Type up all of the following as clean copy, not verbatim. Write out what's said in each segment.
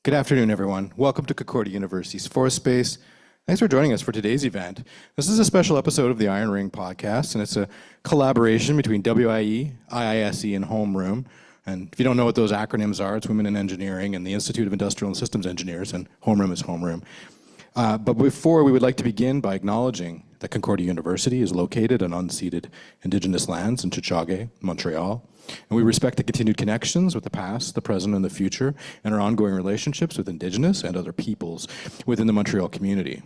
Good afternoon, everyone. Welcome to Concordia University's Forest Space. Thanks for joining us for today's event. This is a special episode of the Iron Ring podcast, and it's a collaboration between WIE, IISE, and Homeroom. And if you don't know what those acronyms are, it's Women in Engineering and the Institute of Industrial and Systems Engineers, and Homeroom is Homeroom. But before, we would like to begin by acknowledging that Concordia University is located on unceded Indigenous lands in Tiohtià:ke, Montreal. And we respect the continued connections with the past, the present, and the future, and our ongoing relationships with Indigenous and other peoples within the Montreal community.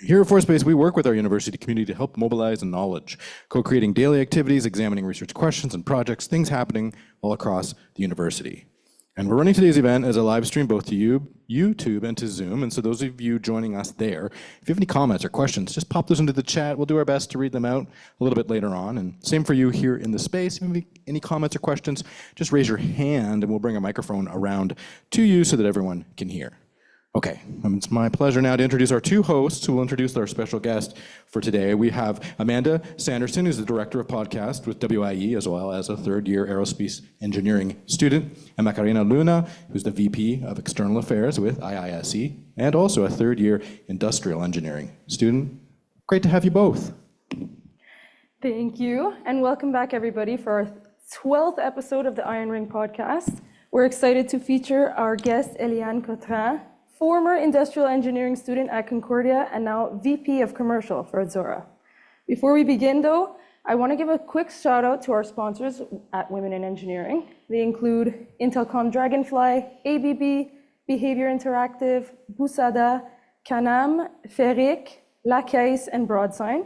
Here at Forest Space, we work with our university community to help mobilize knowledge, co-creating daily activities, examining research questions and projects, things happening all across the university. And we're running today's event as a live stream both to YouTube and to Zoom. And so those of you joining us there, if you have any comments or questions, just pop those into the chat. We'll do our best to read them out a little bit later on. And same for you here in the space. If you have any comments or questions, just raise your hand and we'll bring a microphone around to you so that everyone can hear. Okay, it's my pleasure now to introduce our two hosts who will introduce our special guest for today. We have Amanda Sanderson, who's the Director of Podcast with WIE, as well as a third-year Aerospace Engineering student, and Macarena Luna, who's the VP of External Affairs with IISE, and also a third-year Industrial Engineering student. Great to have you both. Thank you, and welcome back, everybody, for our 12th episode of the Iron Ring podcast. We're excited to feature our guest, Eliane Cotran, former industrial engineering student at Concordia and now VP of Commercial for Azzora. Before we begin though, I want to give a quick shout out to our sponsors at Women in Engineering. They include Intelcom Dragonfly, ABB, Behavior Interactive, Busada, Canam, Ferric, La Caisse, and Broadsign.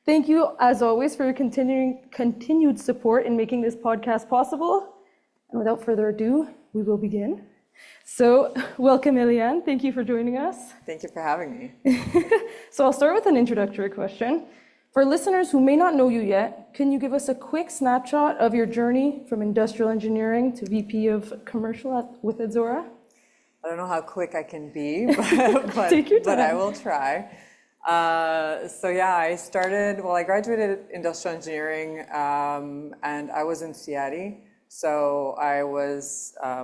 Thank you, as always, for your continued support in making this podcast possible. And without further ado, we will begin. So, welcome, Eliane. Thank you for joining us. Thank you for having me. So I'll start with an introductory question. For listeners who may not know you yet, can you give us a quick snapshot of your journey from industrial engineering to VP of Commercial with Azzora? I don't know how quick I can be, but I will try. I graduated industrial engineering and I was in Seattle. So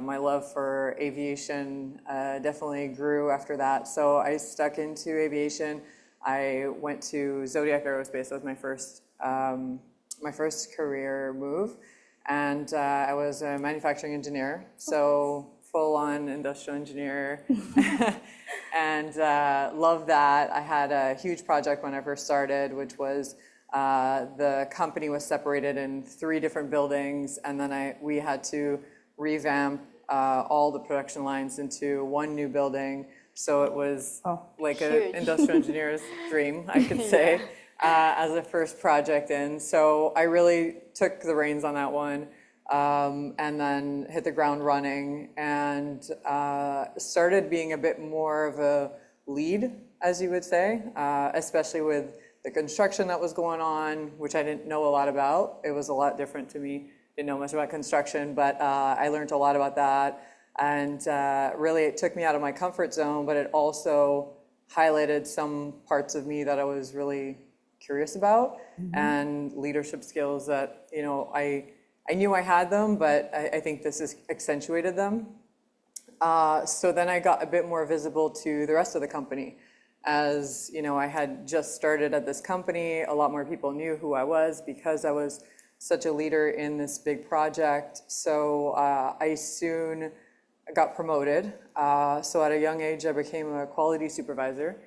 my love for aviation definitely grew after that. So I stuck into aviation. I went to Zodiac Aerospace. That was my first career move. And I was a manufacturing engineer. So full-on industrial engineer. And loved that. I had a huge project when I first started, which was the company was separated in 3 different buildings, and then we had to revamp all the production lines into one new building. So it was like an industrial engineer's dream, I could say, as a first project in. So I really took the reins on that one and then hit the ground running and started being a bit more of a lead, as you would say, especially with the construction that was going on, which I didn't know a lot about. It was a lot different to me. Didn't know much about construction, but I learned a lot about that. And really, it took me out of my comfort zone, but it also highlighted some parts of me that I was really curious about, and leadership skills that, I knew I had them, but I think this has accentuated them. So then I got a bit more visible to the rest of the company. As I had just started at this company, a lot more people knew who I was because I was such a leader in this big project. So I soon got promoted. So at a young age, I became a quality supervisor,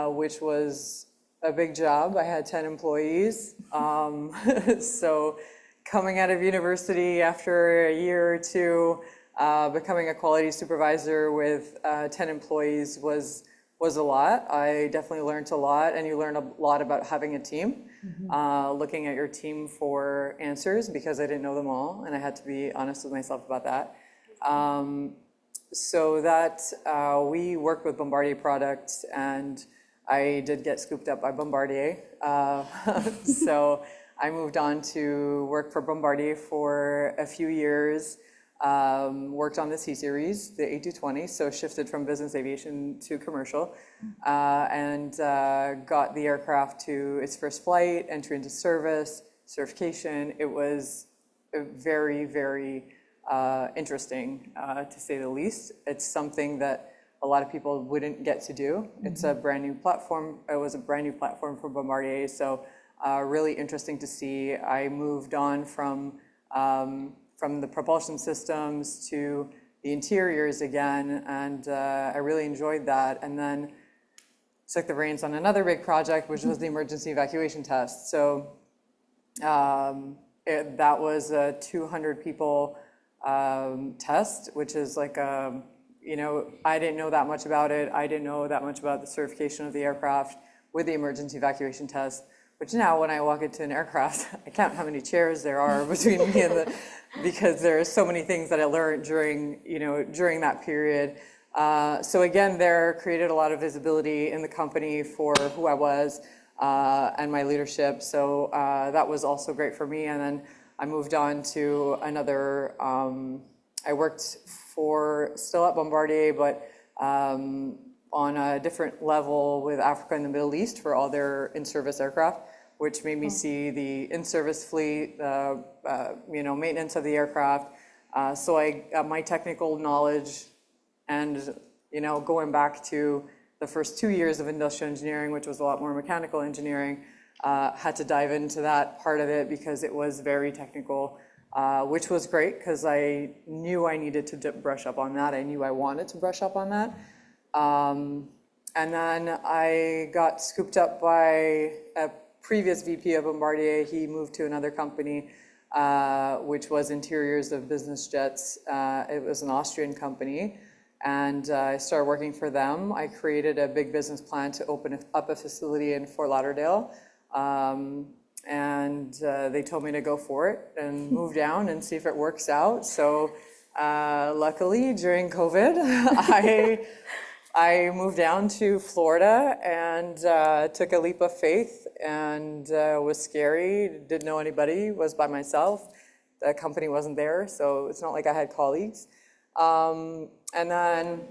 which was a big job. I had 10 employees. So coming out of university after a year or two, becoming a quality supervisor with 10 employees was a lot. I definitely learned a lot, and you learn a lot about having a team, looking at your team for answers because I didn't know them all, and I had to be honest with myself about that. We worked with Bombardier products, and I did get scooped up by Bombardier. So I moved on to work for Bombardier for a few years. Worked on the C-Series, the A220, so shifted from business aviation to commercial, and got the aircraft to its first flight, entry into service, certification. It was a very, very interesting, to say the least. It's something that a lot of people wouldn't get to do. It's a brand new platform. It was a brand new platform for Bombardier, so really interesting to see. I moved on from the propulsion systems to the interiors again, and I really enjoyed that. And then took the reins on another big project, which was the emergency evacuation test. So that was a 200 people test, which is like I didn't know that much about it. I didn't know that much about the certification of the aircraft with the emergency evacuation test, which now when I walk into an aircraft, I count how many chairs there are between me and because there are so many things that I learned during that period. So again, there created a lot of visibility in the company for who I was and my leadership. So that was also great for me. And then I moved on to another, I worked still at Bombardier, but on a different level with Africa and the Middle East for all their in-service aircraft, which made me see the in-service fleet, maintenance of the aircraft. So I got my technical knowledge, and going back to the first 2 years of industrial engineering, which was a lot more mechanical engineering, had to dive into that part of it because it was very technical, which was great because I knew I needed to brush up on that. I knew I wanted to brush up on that. And then I got scooped up by a previous VP of Bombardier. He moved to another company, which was interiors of business jets. It was an Austrian company. And I started working for them. I created a big business plan to open up a facility in Fort Lauderdale. And they told me to go for it and move down and see if it works out. So luckily, during COVID, I moved down to Florida and took a leap of faith, and it was scary. Didn't know anybody, was by myself. The company wasn't there, so it's not like I had colleagues. And then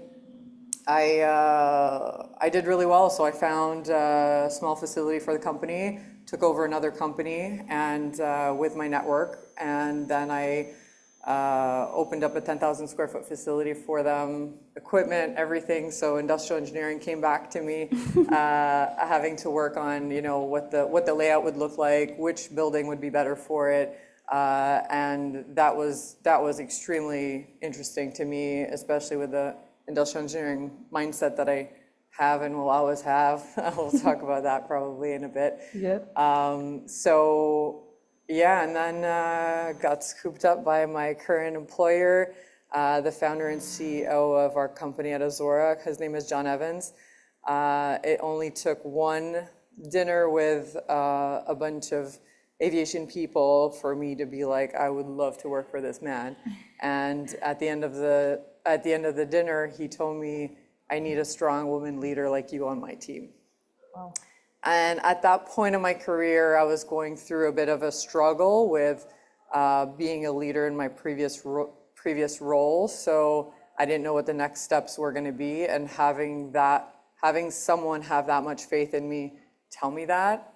I did really well, so I found a small facility for the company, took over another company and with my network, and then I opened up a 10,000 square foot facility for them, equipment, everything. So industrial engineering came back to me, having to work on what the layout would look like, which building would be better for it. And that was extremely interesting to me, especially with the industrial engineering mindset that I have and will always have. We'll talk about that probably in a bit. Yep. And then got scooped up by my current employer, the founder and CEO of our company at Azzora. His name is John Evans. It only took one dinner with a bunch of aviation people for me to be like, I would love to work for this man. And at the end of the dinner, he told me, I need a strong woman leader like you on my team. Wow. And at that point in my career, I was going through a bit of a struggle with being a leader in my previous role. So I didn't know what the next steps were going to be, and having someone have that much faith in me tell me that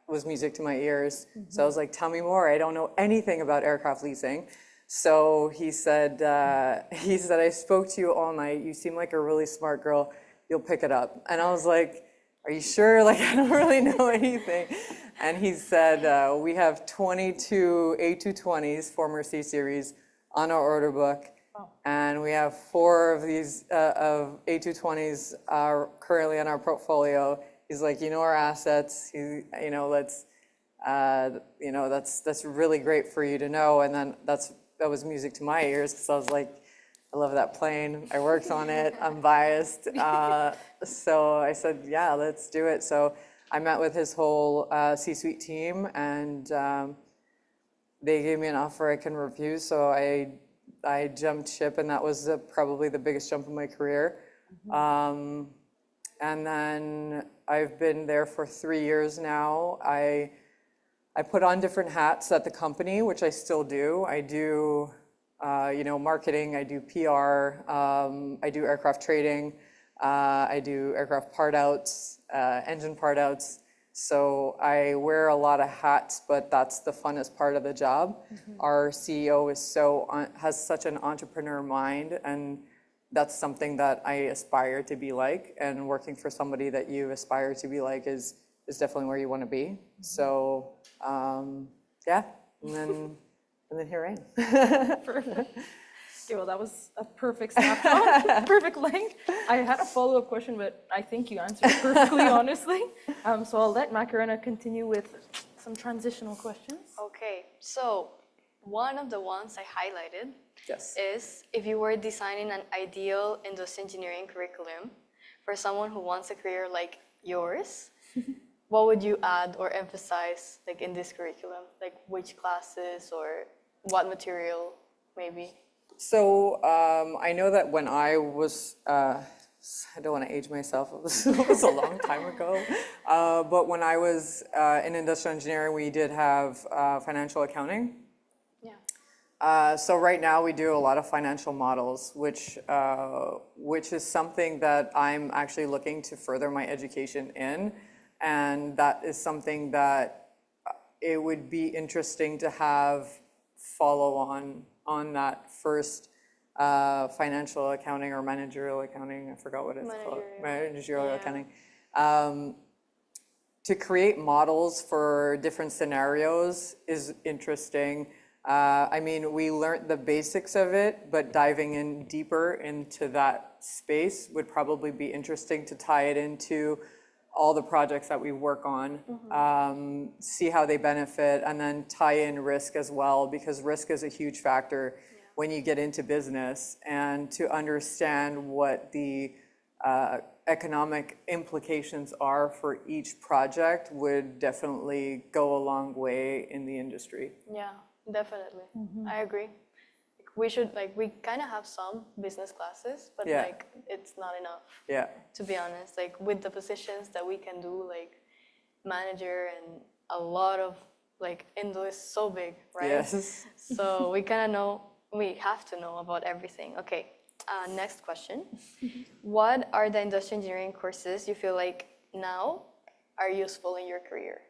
was music to my ears. Mm-hmm. So I was like, tell me more. I don't know anything about aircraft leasing. So he said, I spoke to you all night. You seem like a really smart girl. You'll pick it up. And I was like, are you sure? Like, I don't really know anything. And he said, we have 22 A220s, former C series, on our order book. Oh. And we have 4 of these of A220s are currently in our portfolio. He's like, our assets. That's really great for you to know. And then that was music to my ears, because I was like, I love that plane. I worked on it. I'm biased. So I said, yeah, let's do it. So I met with his whole C-suite team, and they gave me an offer I can refuse. So I jumped ship, and that was probably the biggest jump in my career. Mm-hmm. And then I've been there for 3 years now. I put on different hats at the company, which I still do. I do, marketing. I do PR. I do aircraft trading. I do aircraft part outs, engine part outs. So I wear a lot of hats, but that's the funnest part of the job. Our CEO has such an entrepreneur mind, and that's something that I aspire to be like. And working for somebody that you aspire to be like is definitely where you want to be. So yeah, and then here I am. Perfect. Okay, well, that was a perfect snapshot, perfect link. I had a follow-up question, but I think you answered it perfectly, honestly. So I'll let Macarena continue with some transitional questions. Okay, so one of the ones I highlighted Yes. is if you were designing an ideal industrial engineering curriculum for someone who wants a career like yours, what would you add or emphasize like in this curriculum? Like which classes or what material maybe? So I know that when I was, I don't want to age myself, it was a long time ago, but when I was in industrial engineering, we did have financial accounting. Yeah. So right now we do a lot of financial models, which is something that I'm actually looking to further my education in, and that is something that it would be interesting to have follow on that first financial accounting or managerial accounting, I forgot what it's called, managerial accounting, to create models for different scenarios is interesting. I mean, we learned the basics of it, but diving in deeper into that space would probably be interesting to tie it into all the projects that we work on, see how they benefit, and then tie in risk as well, because risk is a huge factor when you get into business, and to understand what the economic implications are for each project would definitely go a long way in the industry. Yeah, definitely. I agree. We kind of have some business classes, but Yeah. like it's not enough. Yeah. To be honest, like with the positions that we can do, like manager and a lot of like Indo is so big, right? Yes. So we have to know about everything. Okay, next question. What are the industrial engineering courses you feel like now are useful in your career?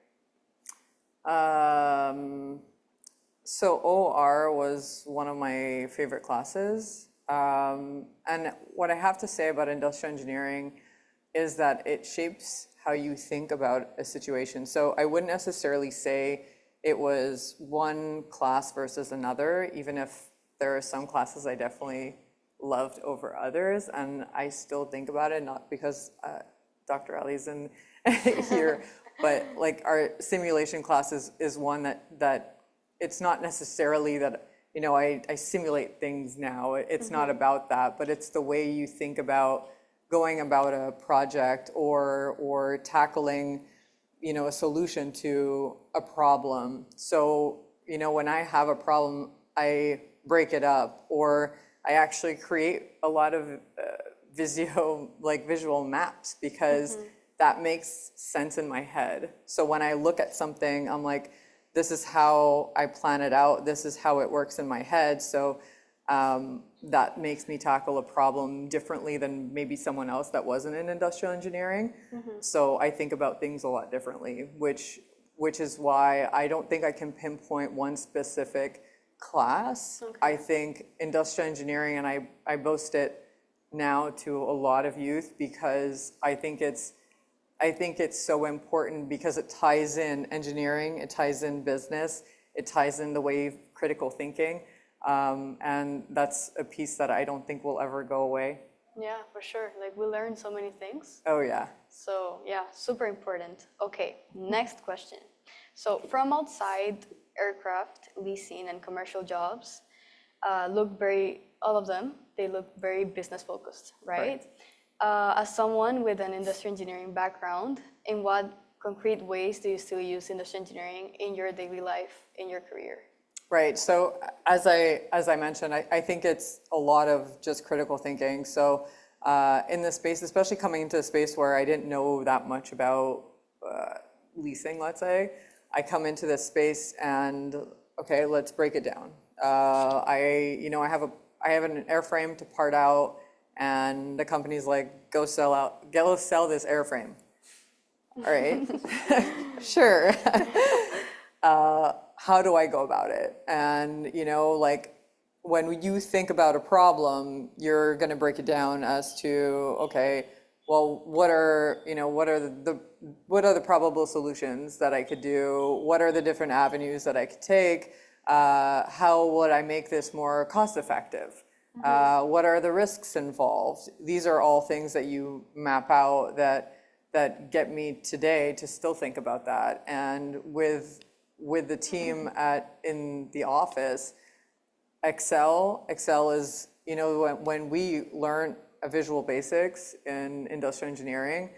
So OR was one of my favorite classes. And what I have to say about industrial engineering is that it shapes how you think about a situation. So I wouldn't necessarily say it was one class versus another, even if there are some classes I definitely loved over others. And I still think about it, not because Dr. Ali's in here, but like our simulation class is one that it's not necessarily that, you know, I simulate things now. It's not about that, but it's the way you think about going about a project or tackling, you know, a solution to a problem. So, you know, when I have a problem, I break it up, or I actually create a lot of visual maps, because that makes sense in my head. So when I look at something, I'm like, this is how I plan it out. This is how it works in my head. So that makes me tackle a problem differently than maybe someone else that wasn't in industrial engineering. So I think about things a lot differently, which is why I don't think I can pinpoint one specific class. I think industrial engineering, and I boast it now to a lot of youth, because I think it's so important, because it ties in engineering, it ties in business, it ties in the way of critical thinking, and that's a piece that I don't think will ever go away. Yeah, for sure. Like we learn so many things. Oh yeah. So yeah, super important. Okay, next question. So from outside, aircraft, leasing, and commercial jobs all of them, they look very business focused, right? As someone with an industrial engineering background, in what concrete ways do you still use industrial engineering in your daily life, in your career? Right. So as I mentioned, I think it's a lot of just critical thinking. So in this space, especially coming into a space where I didn't know that much about leasing, let's say, I come into this space and okay, let's break it down. I have an airframe to part out, and the company's like, go sell this airframe. All right, sure. How do I go about it? And, you know, like when you think about a problem, you're going to break it down as to, okay, well, what are the probable solutions that I could do? What are the different avenues that I could take? How would I make this more cost effective? What are the risks involved? These are all things that you map out that get me today to still think about that. And with the team in the office, Excel is, you know, when we learn Visual Basics in industrial engineering,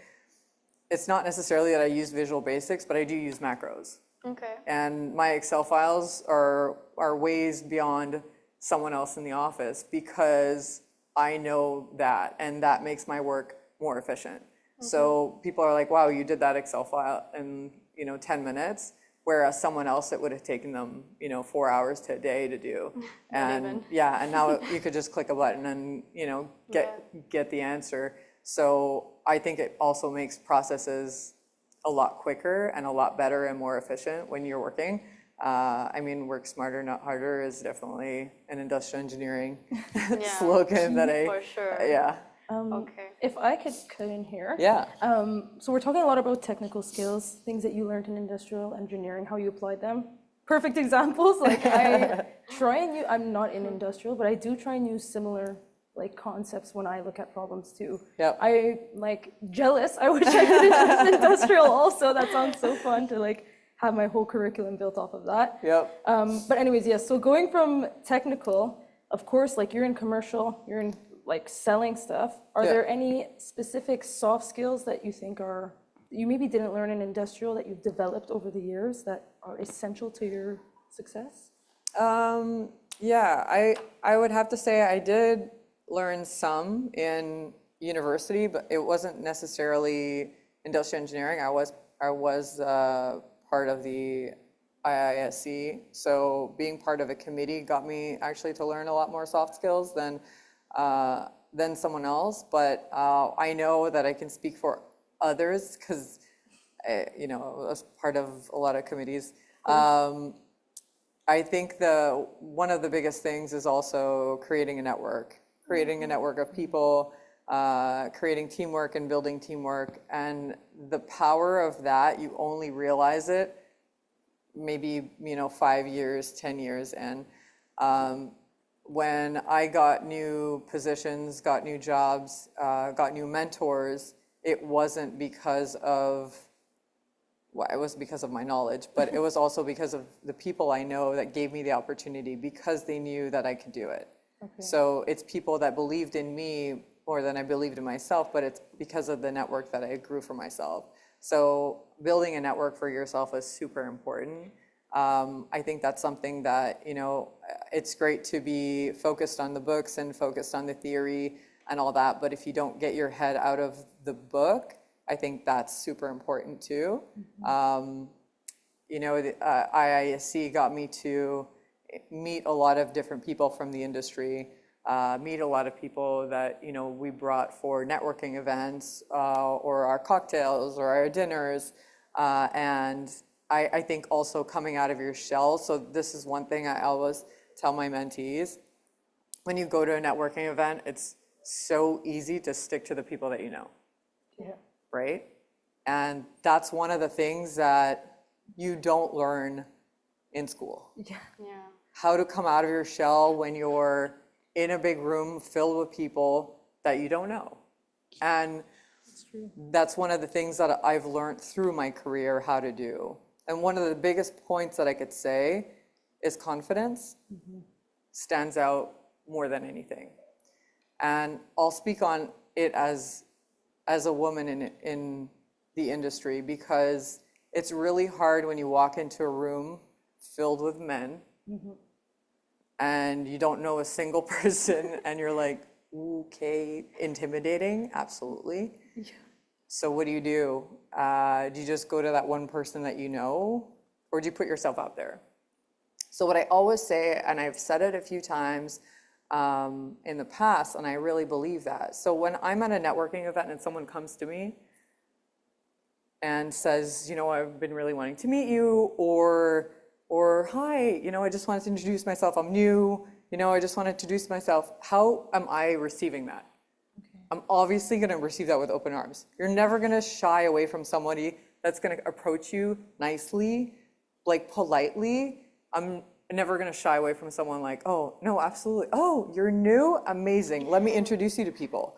it's not necessarily that I use Visual Basics, but I do use macros. Okay. And my Excel files are ways beyond someone else in the office because I know that, and that makes my work more efficient. So people are like, wow, you did that Excel file in, you know, 10 minutes, whereas someone else, it would have taken them, you know, 4 hours to a day to do. And yeah, and now you could just click a button and, you know, get the answer. So I think it also makes processes a lot quicker and a lot better and more efficient when you're working. I mean, work smarter, not harder is definitely an industrial engineering slogan that For sure. yeah. Okay. If I could cut in here. Yeah. So we're talking a lot about technical skills, things that you learned in industrial engineering, how you applied them. Perfect examples. Like I try and use, I'm not in industrial, but I do try and use similar like concepts when I look at problems too. Yep. I like jealous. I wish I could industrial also. That sounds so fun to like have my whole curriculum built off of that. Yep. But anyways, yes. So going from technical, of course, like you're in commercial, you're in like selling stuff. Are there any specific soft skills that you think are, you maybe didn't learn in industrial that you've developed over the years that are essential to your success? Yeah, I would have to say I did learn some in university, but it wasn't necessarily industrial engineering. I was part of the IISE, so being part of a committee got me actually to learn a lot more soft skills than someone else. But I know that I can speak for others because, you know, I was part of a lot of committees. I think one of the biggest things is also creating a network of people, creating teamwork and building teamwork. And the power of that, you only realize it maybe, 5 years, 10 years in. When I got new positions, got new jobs, got new mentors, it wasn't because of, well, it was because of my knowledge, but it was also because of the people I know that gave me the opportunity because they knew that I could do it. Okay. So it's people that believed in me more than I believed in myself, but it's because of the network that I grew for myself. So building a network for yourself is super important. I think that's something that, it's great to be focused on the books and focused on the theory and all that, but if you don't get your head out of the book, I think that's super important too. Mm-hmm. The IISE got me to meet a lot of different people from the industry, meet a lot of people that, we brought for networking events or our cocktails or our dinners. And I think also coming out of your shell. So this is one thing I always tell my mentees. When you go to a networking event, it's so easy to stick to the people that you know. Yeah. Right? And that's one of the things that you don't learn in school. Yeah. How to come out of your shell when you're in a big room filled with people that you don't know. And that's one of the things that I've learned through my career how to do. And one of the biggest points that I could say is confidence stands out more than anything. And I'll speak on it as a woman in the industry, because it's really hard when you walk into a room filled with men and you don't know a single person and you're like, okay, intimidating, absolutely. Yeah. So what do? Do you just go to that one person that you know, or do you put yourself out there? So what I always say, and I've said it a few times in the past, and I really believe that. So when I'm at a networking event and someone comes to me, and says, you know, I've been really wanting to meet you, or hi, you know, I just wanted to introduce myself, I'm new, you know, I just want to introduce myself. How am I receiving that? I'm obviously going to receive that with open arms. You're never going to shy away from somebody that's going to approach you nicely, like politely. I'm never going to shy away from someone like, oh, no, absolutely. Oh, you're new? Amazing. Let me introduce you to people.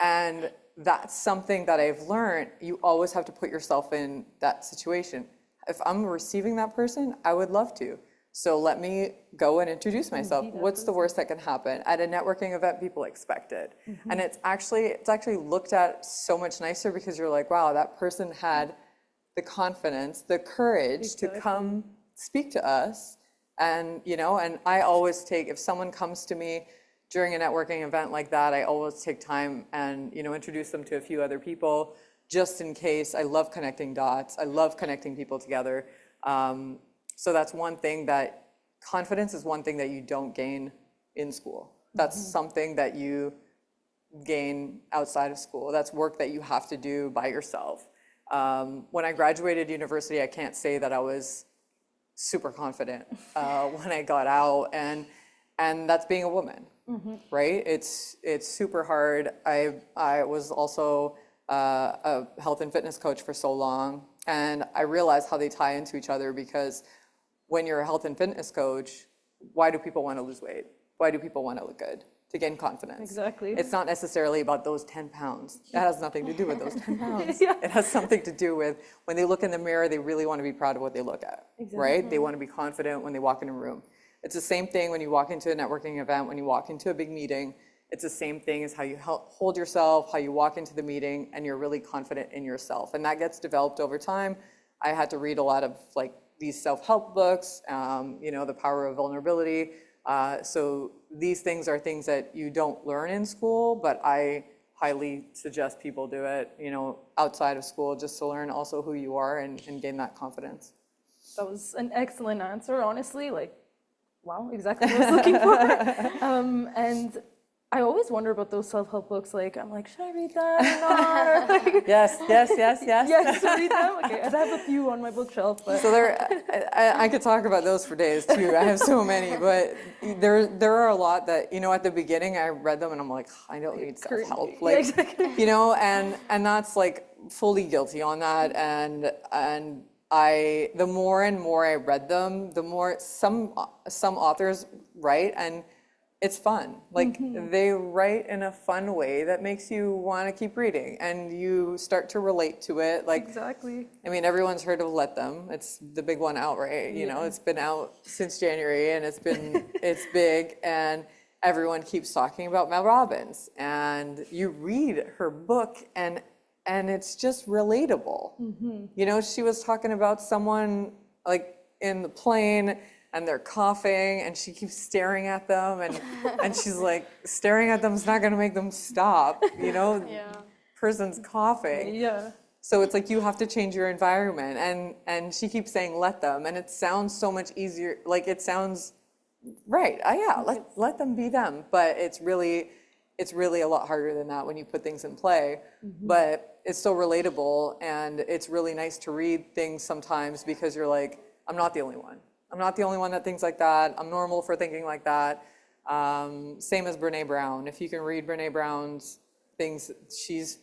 And that's something that I've learned. You always have to put yourself in that situation. If I'm receiving that person, I would love to. So let me go and introduce myself. What's the worst that can happen? At a networking event, people expect it. And it's actually looked at so much nicer because you're like, wow, that person had the confidence, the courage to come speak to us. And, you know, and I always take, if someone comes to me during a networking event like that, I always take time and, you know, introduce them to a few other people just in case. I love connecting dots. I love connecting people together. So that's one thing that, confidence is one thing that you don't gain in school. That's something that you gain outside of school. That's work that you have to do by yourself. When I graduated university, I can't say that I was super confident when I got out, and that's being a woman, right? It's super hard. I was also a health and fitness coach for so long, and I realized how they tie into each other because when you're a health and fitness coach, why do people want to lose weight? Why do people want to look good? To gain confidence. Exactly. It's not necessarily about those 10 pounds. That has nothing to do with those 10 pounds. It has something to do with when they look in the mirror, they really want to be proud of what they look at, right? They want to be confident when they walk in a room. It's the same thing when you walk into a networking event, when you walk into a big meeting. It's the same thing as how you hold yourself, how you walk into the meeting, and you're really confident in yourself. And that gets developed over time. I had to read a lot of like these self-help books, you know, The Power of Vulnerability. So these things are things that you don't learn in school, but I highly suggest people do it, you know, outside of school, just to learn also who you are and gain that confidence. That was an excellent answer, honestly. Like, wow, exactly what I was looking for. And I always wonder about those self-help books. Like, I'm like, should I read that or not? Or like, Yes. yes, read them. Okay, I have a few on my bookshelf. But. So I could talk about those for days too. I have so many, but there are a lot that, you know, at the beginning I read them and I'm like, I don't need self-help. Like, exactly. you know, and that's like fully guilty on that. And the more and more I read them, the more some authors write, and it's fun. Like they write in a fun way that makes you want to keep reading, and you start to relate to it. Like, Exactly. I mean, everyone's heard of Let Them. It's the big one out, right? You know, it's been out since January, and it's big, and everyone keeps talking about Mel Robbins. And you read her book, and it's just relatable. You know, she was talking about someone like in the plane, and they're coughing, and she keeps staring at them, and she's like, staring at them is not going to make them stop, you know? Person's coughing. Yeah. So it's like you have to change your environment, and she keeps saying let them, and it sounds so much easier, like it sounds right. Let them be them, but it's really a lot harder than that when you put things in play. But it's so relatable, and it's really nice to read things sometimes because you're like, I'm not the only one. I'm not the only one that thinks like that. I'm normal for thinking like that. Same as Brene Brown. If you can read Brene Brown's things, she's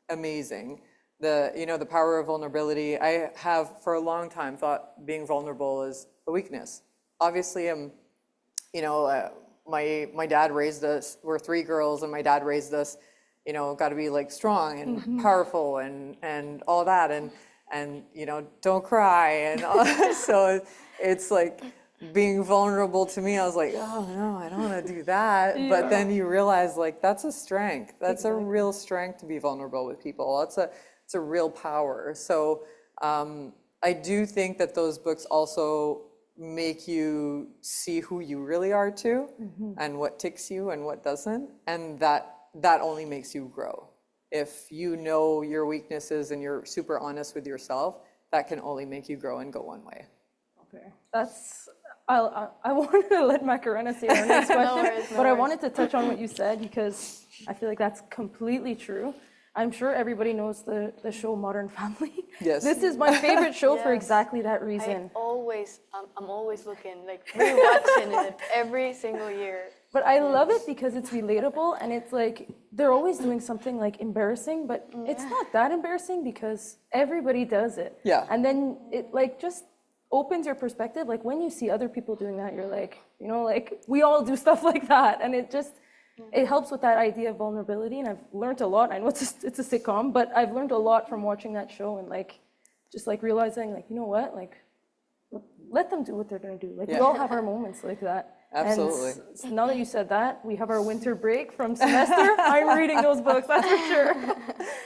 amazing. The Power of Vulnerability. I have for a long time thought being vulnerable is a weakness. Obviously, my dad raised us. We're 3 girls, and my dad raised us. You know, got to be like strong and powerful and all that, and you know, don't cry and all. So it's like being vulnerable to me. I was like, oh no, I don't want to do that. But then you realize like that's a strength. That's a real strength to be vulnerable with people. It's a real power. So I do think that those books also make you see who you really are too, and what ticks you and what doesn't, and that only makes you grow. If you know your weaknesses and you're super honest with yourself, that can only make you grow and go one way. Okay, I wanted to let Macarena say our next question, but I wanted to touch on what you said because I feel like that's completely true. I'm sure everybody knows the show Modern Family. Yes. This is my favorite show for Yes. exactly that reason. I'm always looking, like rewatching it every single year. But I love it because it's relatable and it's like they're always doing something like embarrassing, but it's not that embarrassing because everybody does it. Yeah. And then it like just opens your perspective. Like when you see other people doing that, you're like, you know, like we all do stuff like that. And it helps with that idea of vulnerability. And I've learned a lot. I know it's a sitcom, but I've learned a lot from watching that show and like just like realizing like, you know what, like let them do what they're going to do. Like we all have our moments like that. Absolutely. And now that you said that, we have our winter break from semester. I'm reading those books, that's for sure.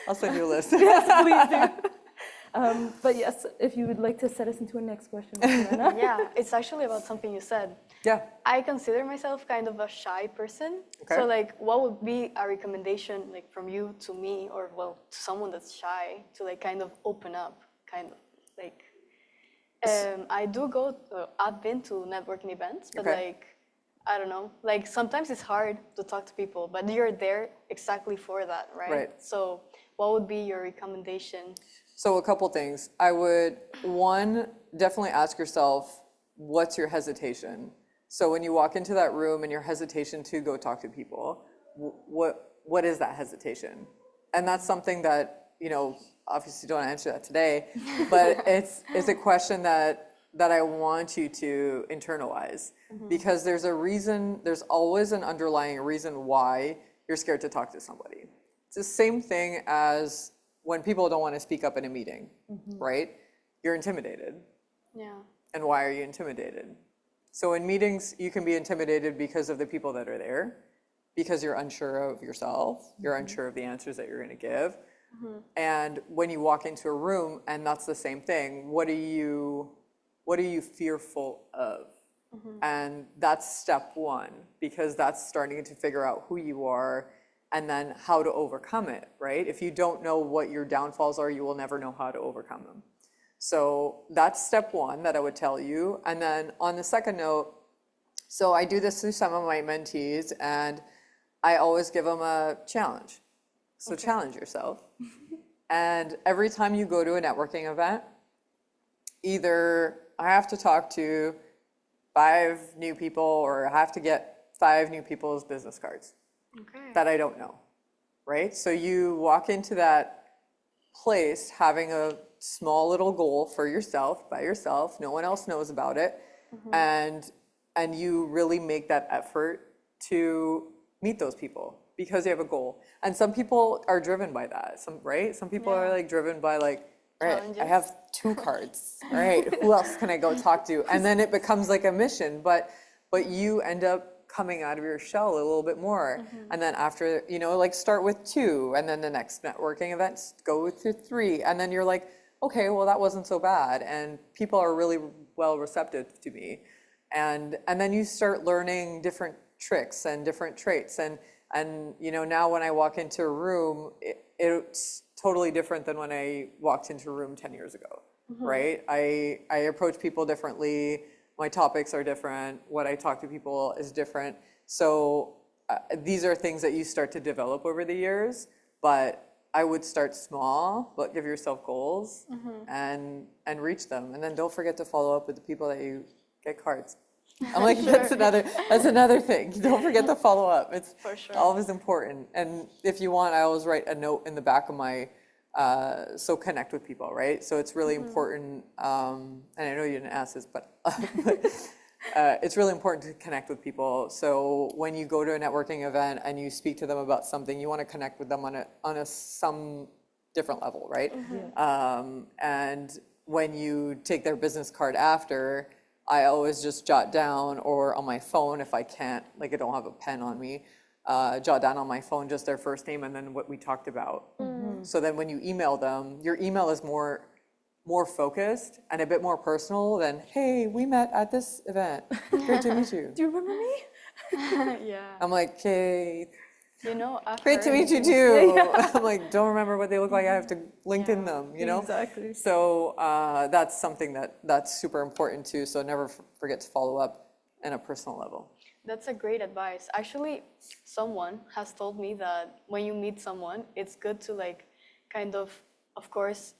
I'll send you a list. Yes, please do. But yes, if you would like to set us into a next question, Macarena. Yeah, it's actually about something you said. Yeah. I consider myself kind of a shy person. Okay. So like, what would be a recommendation like from you to me, or well, to someone that's shy to like kind of open up, kind of like. I've been to networking events, but Okay. like, I don't know, like sometimes it's hard to talk to people, but you're there exactly for that, right? Right. So what would be your recommendation? So a couple things. I would, one, definitely ask yourself, what's your hesitation? So when you walk into that room and your hesitation to go talk to people, what is that hesitation? And that's something that, you know, obviously don't answer that today, but it's a question that I want you to internalize, because there's a reason, there's always an underlying reason why you're scared to talk to somebody. It's the same thing as when people don't want to speak up in a meeting, right? You're intimidated. Yeah. And why are you intimidated? So in meetings, you can be intimidated because of the people that are there, because you're unsure of yourself, you're unsure of the answers that you're going to give. And when you walk into a room, and that's the same thing, what are you fearful of? And that's step one, because that's starting to figure out who you are and then how to overcome it, right? If you don't know what your downfalls are, you will never know how to overcome them. So that's step one that I would tell you. And then on the second note, so I do this through some of my mentees, and I always give them a challenge. So challenge yourself. And every time you go to a networking event, either I have to talk to 5 new people, or I have to get 5 new people's business cards that I don't know, right? So you walk into that place having a small little goal for yourself, by yourself, no one else knows about it, and you really make that effort to meet those people because you have a goal. And some people are driven by that, right? Some people are like driven by like, right, I have 2 cards, right? Who else can I go talk to? And then it becomes like a mission, but you end up coming out of your shell a little bit more. And then after, you know, like start with 2, and then the next networking events go to 3. And then you're like, okay, well, that wasn't so bad. And people are really well receptive to me. And then you start learning different tricks and different traits. And you know, now when I walk into a room, it's totally different than when I walked into a room 10 years ago, right? I approach people differently. My topics are different. What I talk to people is different. So these are things that you start to develop over the years, but I would start small, but give yourself goals and reach them. And then don't forget to follow up with the people that you get cards. I'm like, that's another thing. Don't forget to follow up. It's For sure. always important. And if you want, I always write a note in the back of my, so connect with people, right? So it's really important, and I know you didn't ask this, but it's really important to connect with people. So when you go to a networking event and you speak to them about something, you want to connect with them on some different level, right? And when you take their business card after, I always just jot down, or on my phone if I can't, like I don't have a pen on me, jot down on my phone just their first name and then what we talked about. So then when you email them, your email is more focused and a bit more personal than, hey, we met at this event. Great to meet you. Do you remember me? Yeah. I'm like, okay, You know, I've great to heard- meet you too. I'm like, don't remember what they look like. I have to LinkedIn them, you know? Exactly. So that's something that's super important too. So never forget to follow up on a personal level. That's a great advice. Actually, someone has told me that when you meet someone, it's good to like kind of course,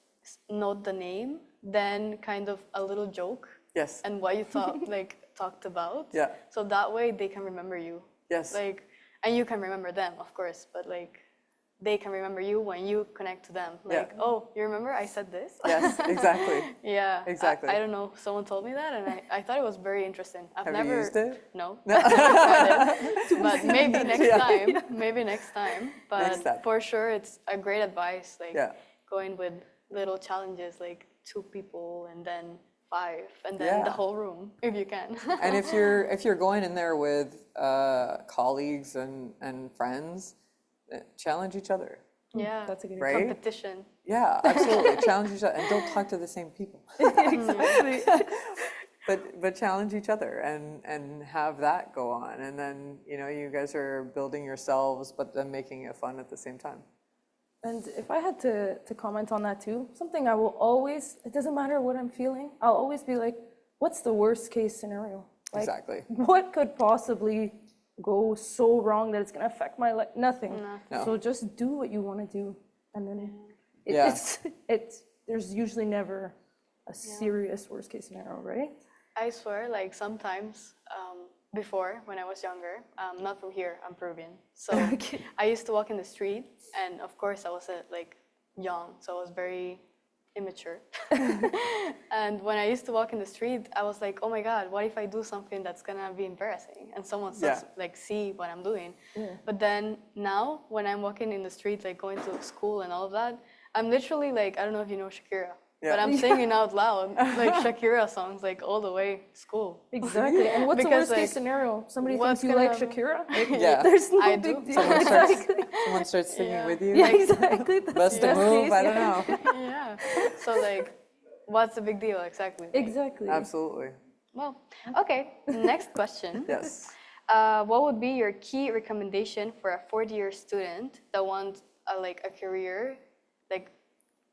note the name, then kind of a little joke Yes. and what you thought like talked about. Yeah. So that way they can remember you. Yes. Like, and you can remember them, of course, but like they can remember you when you connect to them. Like, oh, you remember I said this? Yes, exactly. Yeah. Exactly. I don't know. Someone told me that, and I thought it was very interesting. I've Have never you used it? No. But maybe next time. Maybe next time. But Next time. for sure, it's a great advice. Like Yeah. going with little challenges, like 2 people, and then 5, and then Yeah. the whole room, if you can. And if you're going in there with colleagues and friends, challenge each other. Yeah. That's a good Right? Competition. Yeah, absolutely. Challenge each other, and don't talk to the same people. Exactly. But challenge each other and have that go on, and then you guys are building yourselves, but then making it fun at the same time. And if I had to comment on that too, something I will always, it doesn't matter what I'm feeling, I'll always be like, what's the worst case scenario? Like, Exactly. what could possibly go so wrong that it's going to affect my life? Nothing. No. So just do what you want to do. And then Yeah. there's usually never a serious worst case scenario, right? I swear, like sometimes before, when I was younger, not from here, I'm Peruvian. So I used to walk in the street, and of course I was like young, so I was very immature. And when I used to walk in the street, I was like, oh my God, what if I do something that's gonna be embarrassing? And someone starts like see what I'm doing. But then now, when I'm walking in the street, like going to school and all of that, I'm literally like, I don't know if you know Shakira. Yeah. But I'm singing out loud, like Shakira songs, like all the way to school. Exactly. And what's the Because, worst case like, scenario? Somebody what's thinks you like gonna Shakira? Yeah. There's no I big do. deal. Someone starts singing Yeah. with you. Yeah, exactly. That's Best the to best move. case, I don't yeah. know. Yeah. So like, what's the big deal exactly? Exactly. Absolutely. Well, okay. Next question. Yes. What would be your key recommendation for a 4th-year student that wants like a career, like?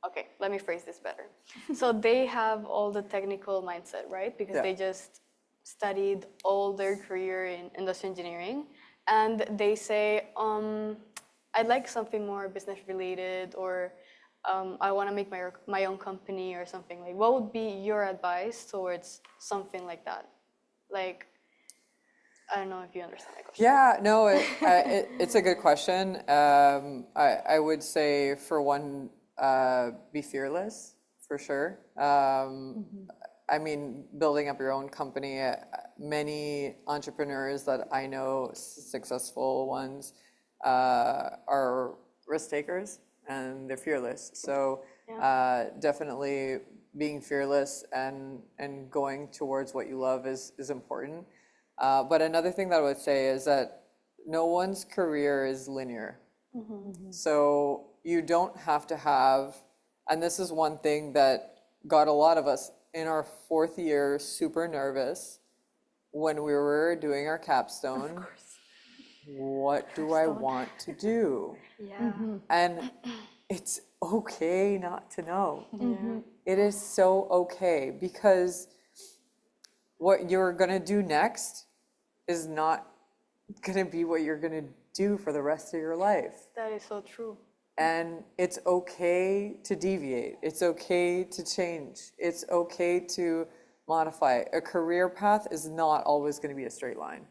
Okay, let me phrase this better. So they have all the technical mindset, right? Because they just studied all their career in industrial engineering, and they say, I'd like something more business related, or I want to make my own company or something. Like, what would be your advice towards something like that? Like, I don't know if you understand my question. Yeah, no, it's a good question. I would say, for one, be fearless, for sure. I mean, building up your own company, many entrepreneurs that I know, successful ones, are risk takers, and they're fearless. So definitely being fearless and going towards what you love is important. But another thing that I would say is that no one's career is linear. So you don't have to have, and this is one thing that got a lot of us in our 4th year super nervous when we were doing our capstone. Of course. What do I want to do? Yeah. And it's okay not to know. It is so okay, because what you're going to do next is not going to be what you're going to do for the rest of your life. That is so true. And it's okay to deviate. It's okay to change. It's okay to modify. A career path is not always going to be a straight line.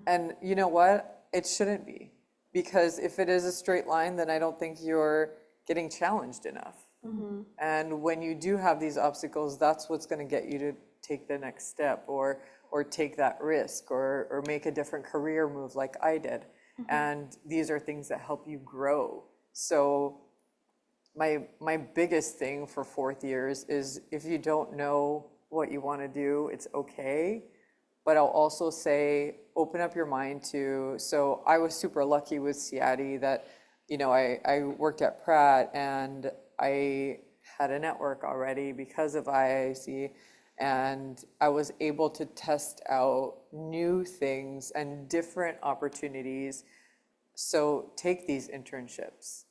And you know what? It shouldn't be. Because if it is a straight line, then I don't think you're getting challenged enough. And when you do have these obstacles, that's what's going to get you to take the next step, or take that risk, or make a different career move like I did. And these are things that help you grow. So my biggest thing for 4th years is, if you don't know what you want to do, it's okay. But I'll also say, open up your mind to, so I was super lucky with CIADI that, I worked at Pratt, and I had a network already because of IISE, and I was able to test out new things and different opportunities. So take these internships.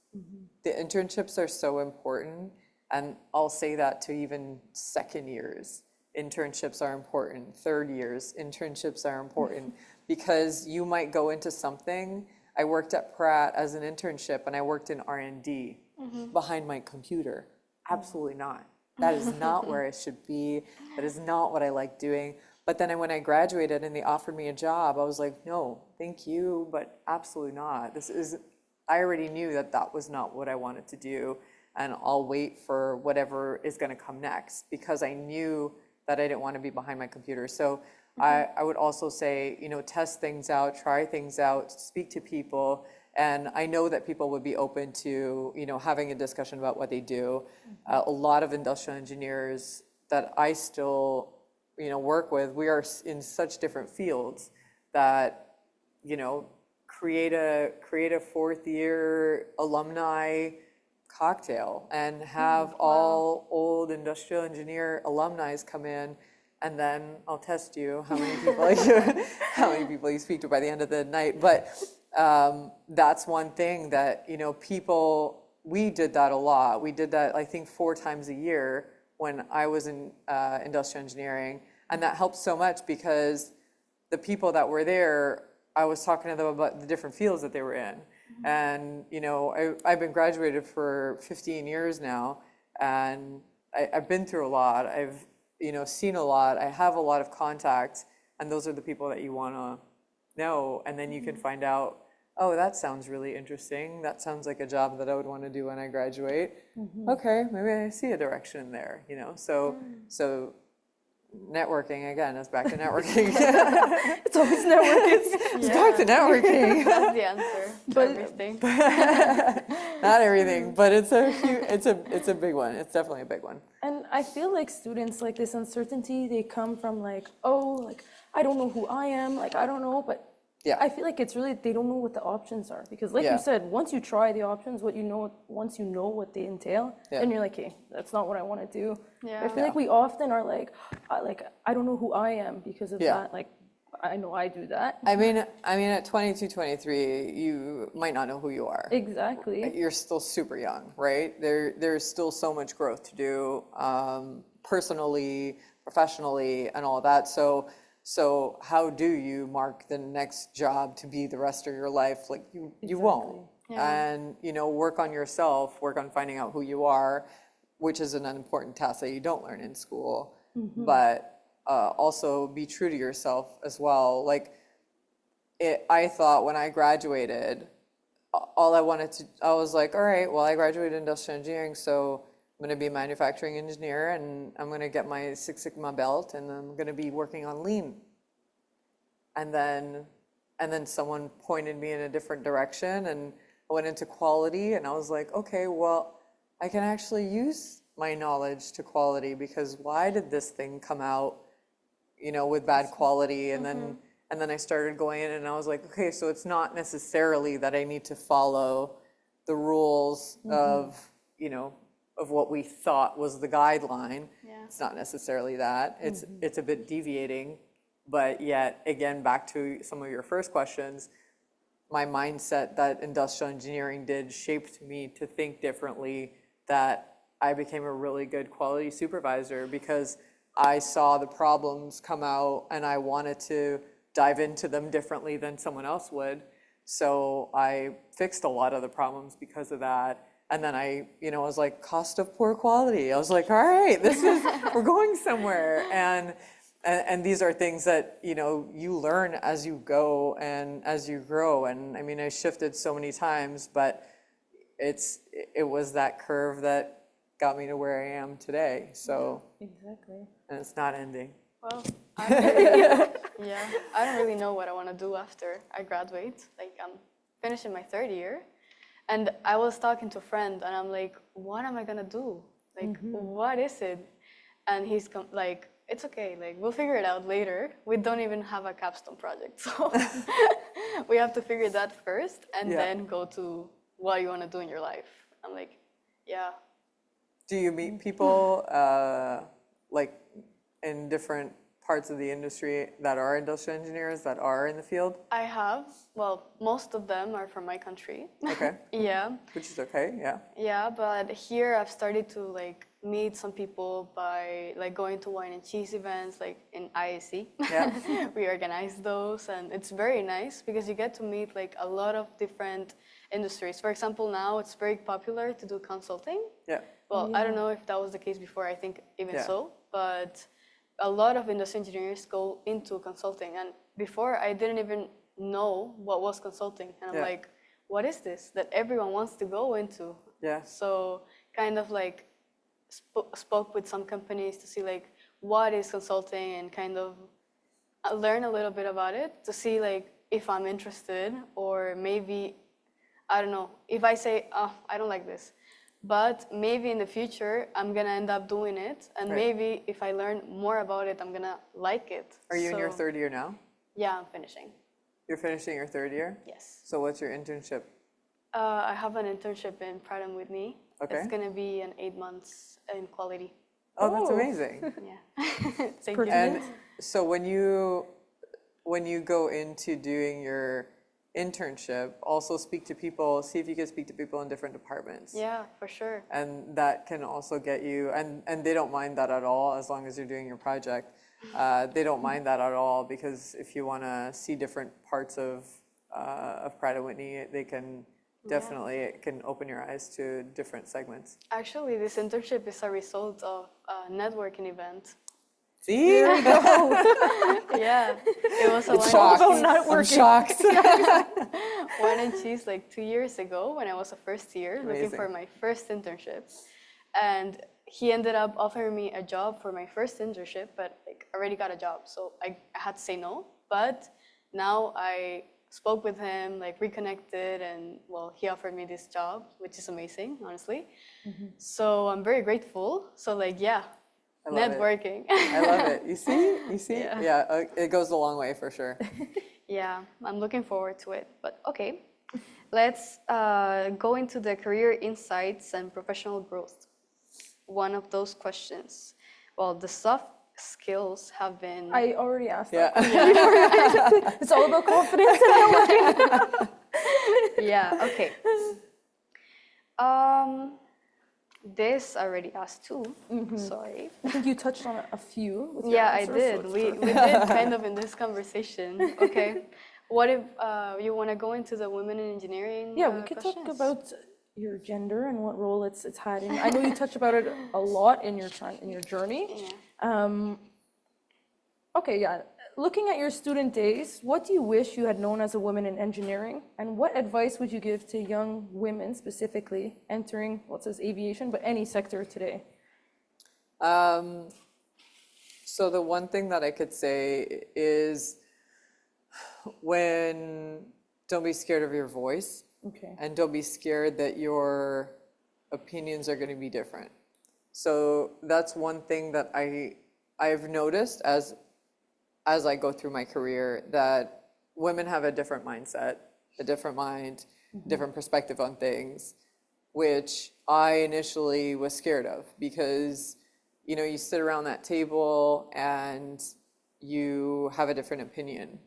The internships are so important, and I'll say that to even 2nd years. Internships are important. 3rd years, internships are important. because you might go into something. I worked at Pratt as an internship, and I worked in R&D behind my computer. Absolutely not. That is not where I should be. That is not what I like doing. But then when I graduated and they offered me a job, I was like, no, thank you, but absolutely not. I already knew that that was not what I wanted to do, and I'll wait for whatever is going to come next, because I knew that I didn't want to be behind my computer. So I would also say, test things out, try things out, speak to people. And I know that people would be open to, having a discussion about what they do. A lot of industrial engineers that I still, work with, we are in such different fields that, create a fourth year alumni cocktail and have all old industrial engineer alumni come in, and then I'll test you how many people you speak to by the end of the night. But that's one thing that we did that a lot. We did that, I think, 4 times a year when I was in industrial engineering, and that helped so much because the people that were there, I was talking to them about the different fields that they were in. And, I've been graduated for 15 years now, and I've been through a lot. I've, seen a lot. I have a lot of contacts, and those are the people that you want to know. And then you can find out, oh, that sounds really interesting. That sounds like a job that I would want to do when I graduate. Okay, maybe I see a direction there, So networking, again, is back to networking. It's always networking. It's back to networking. That's the answer to everything. Not everything, but it's a big one. It's definitely a big one. And I feel like students, like, this uncertainty, they come from like, oh, like, I don't know who I am, like, I don't know, but Yeah. I feel like it's really, they don't know what the options are. Because like Yeah. you said, once you try the options, once you know what they entail, then you're like, hey, that's not what I want to do. Yeah. I feel like we often are like, I don't know who I am because of that. Like, I know I do that. I mean, at 22, 23, you might not know who you are. Exactly. You're still super young, right? There's still so much growth to do, personally, professionally, and all that. So how do you mark the next job to be the rest of your life? Like you won't. And work on yourself, work on finding out who you are, which is an important task that you don't learn in school. But also be true to yourself as well. Like I thought when I graduated, I was like, all right, well, I graduated industrial engineering, so I'm going to be a manufacturing engineer, and I'm going to get my Six Sigma belt, and I'm going to be working on lean. And then someone pointed me in a different direction, and I went into quality, and I was like, okay, well, I can actually use my knowledge to quality, because why did this thing come out, with bad quality? And then I started going in, and I was like, okay, so it's not necessarily that I need to follow the rules of, of what we thought was the guideline. Yeah. It's not necessarily that. It's a bit deviating, but yet, again, back to some of your first questions, my mindset that industrial engineering did shaped me to think differently, that I became a really good quality supervisor because I saw the problems come out and I wanted to dive into them differently than someone else would. So I fixed a lot of the problems because of that. And then I was like, cost of poor quality. I was like, all right, we're going somewhere. And these are things that, you learn as you go and as you grow. And I mean, I shifted so many times, but it was that curve that got me to where I am today. So Exactly. and it's not ending. Well, I don't really know what I want to do after I graduate. Like, I'm finishing my 3rd year, and I was talking to a friend, and I'm like, what am I gonna do? Like, what is it? And he's like, it's okay, like, we'll figure it out later. We don't even have a capstone project, so we have to figure that first, and then go to what you want to do in your life. I'm like, yeah. Do you meet people like in different parts of the industry that are industrial engineers that are in the field? I have. Well, most of them are from my country. Okay. Yeah. Which is okay, yeah. Yeah, but here I've started to like meet some people by like going to wine and cheese events like in IISE. Yeah. We organize those and it's very nice because you get to meet like a lot of different industries. For example, now it's very popular to do consulting. Yeah. Well, I don't know if that was the case before, I think even Yeah. so, but a lot of industrial engineers go into consulting. And before I didn't even know what was consulting. And I'm Yeah. like, what is this that everyone wants to go into? Yeah. So kind of like spoke with some companies to see like what is consulting and kind of learn a little bit about it to see like if I'm interested or maybe, I don't know, if I say, oh, I don't like this, but maybe in the future I'm gonna end up doing it and Right. maybe if I learn more about it, I'm gonna like it. Are you in your So, third year now? Yeah, I'm finishing, You're finishing your third year? yes. So what's your internship? I have an internship in Pratt & Whitney. Okay. It's gonna be an 8 months in quality. Oh, that's Oh. amazing. Yeah. Thank you. And so when you go into doing your internship, also speak to people, see if you can speak to people in different departments. Yeah, for sure. And that can also get you, and they don't mind that at all as long as you're doing your project. They don't mind that at all because if you want to see different parts of Pratt & Whitney, they can definitely, it can open your eyes to different segments. Actually, this internship is a result of a networking event. See? There we go. Yeah, it was a I'm wine, shocked. about not I'm working. shocked. wine and cheese like 2 years ago when I was a first year looking Amazing. for my first internship. And he ended up offering me a job for my first internship, but like I already got a job, so I had to say no. But now I spoke with him, like reconnected, and well, he offered me this job, which is amazing, honestly. So I'm very grateful. So like, yeah, I love it. networking. I love it. You see? You see? Yeah. Yeah, it goes a long way for sure. Yeah, I'm looking forward to it. But okay, let's go into the career insights and professional growth. One of those questions. Well, the soft skills have been. I already asked Yeah. that. It's all about confidence and networking. Yeah. Okay. This I already asked too. Sorry. I think you touched on a few. With your Yeah, I answers, did. so it's We perfect. did kind of in this conversation. Okay. What if you want to go into the women in engineering? Yeah, we could talk questions? about your gender and what role it's had in. I know you touched about it a lot in your journey. Yeah. Okay, yeah. Looking at your student days, what do you wish you had known as a woman in engineering? And what advice would you give to young women specifically entering, well, it says aviation, but any sector today? So the one thing that I could say is don't be scared of your voice Okay. and don't be scared that your opinions are going to be different. So that's one thing that I've noticed as I go through my career, that women have a different mindset, a different mind, different perspective on things, which I initially was scared of because, you sit around that table and you have a different opinion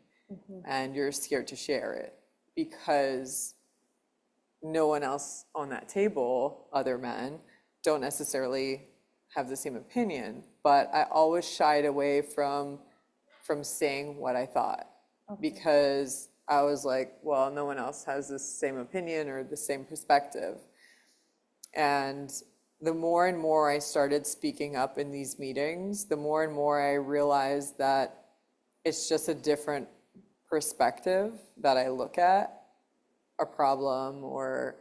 and you're scared to share it because no one else on that table, other men, don't necessarily have the same opinion. But I always shied away from saying what I thought because I was like, well, no one else has the same opinion or the same perspective. And the more and more I started speaking up in these meetings, the more and more I realized that it's just a different perspective that I look at a problem or